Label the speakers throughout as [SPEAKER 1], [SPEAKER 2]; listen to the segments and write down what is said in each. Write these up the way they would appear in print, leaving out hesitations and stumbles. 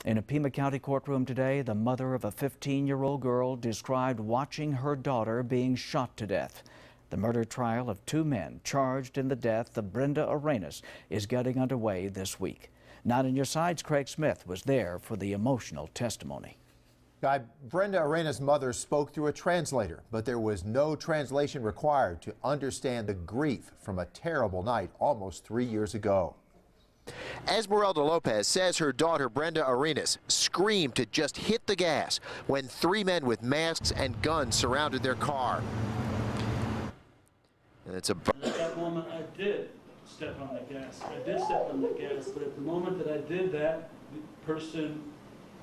[SPEAKER 1] In a Pima County courtroom today, the mother of a 15-year-old girl described watching her daughter being shot to death. The murder trial of two men charged in the death of Brenda Arenas is getting underway this week. Not in Your Side's Craig Smith was there for the emotional testimony.
[SPEAKER 2] Brenda Arenas' mother spoke through a translator, but there was no translation required to understand the grief from a terrible night almost 3 years ago.
[SPEAKER 3] Esmeralda Lopez says her daughter Brenda Arenas screamed to just hit the gas when three men with masks and guns surrounded their car. And it's
[SPEAKER 4] at that moment I did step on the gas. I did step on the gas, but at the moment that I did that, the person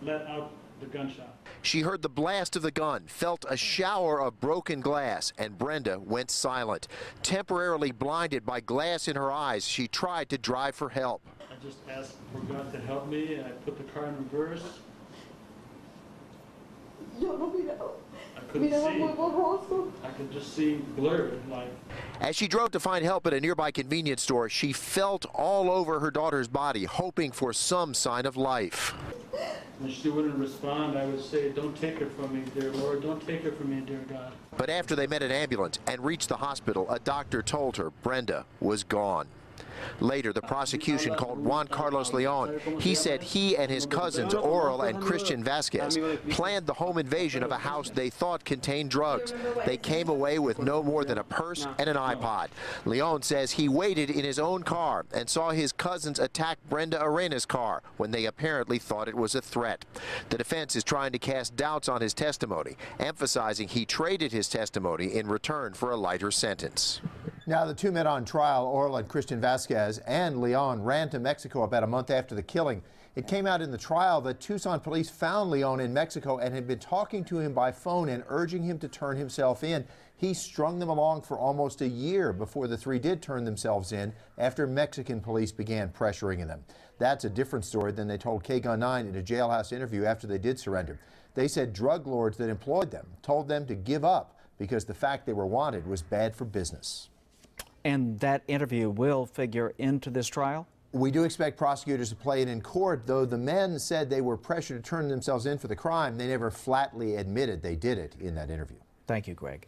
[SPEAKER 4] let out the gunshot.
[SPEAKER 3] She heard the blast of the gun, felt a shower of broken glass, and Brenda went silent. Temporarily blinded by glass in her eyes, she tried to drive for help.
[SPEAKER 4] I just asked for God to help me, and I put the car in reverse. I couldn't see. I could just see blurred.
[SPEAKER 3] As she drove to find help at a nearby convenience store, she felt all over her daughter's body, hoping for some sign of life.
[SPEAKER 4] When she wouldn't respond, I would say, "Don't take her from me, dear Lord. Don't take her from me, dear God."
[SPEAKER 3] But after they met an ambulance and reached the hospital, a doctor told her Brenda was gone. Later, the prosecution called Juan Carlos Leon. He said he and his cousins, Oral and Christian Vasquez, planned the home invasion of a house they thought contained drugs. They came away with no more than a purse and an iPod. Leon says he waited in his own car and saw his cousins attack Brenda Arenas' car when they apparently thought it was a threat. The defense is trying to cast doubts on his testimony, emphasizing he traded his testimony in return for a lighter sentence.
[SPEAKER 2] Now, the two men on trial, Oral and Christian Vasquez and Leon, ran to Mexico about a month after the killing. It came out in the trial that Tucson police found Leon in Mexico and had been talking to him by phone and urging him to turn himself in. He strung them along for almost a year before the three did turn themselves in after Mexican police began pressuring them. That's a different story than they told KGUN-9 in a jailhouse interview after they did surrender. They said drug lords that employed them told them to give up because the fact they were wanted was bad for business.
[SPEAKER 1] And that interview will figure into this trial?
[SPEAKER 2] We do expect prosecutors to play it in court, though the men said they were pressured to turn themselves in for the crime. They never flatly admitted they did it in that interview.
[SPEAKER 1] Thank you, Greg.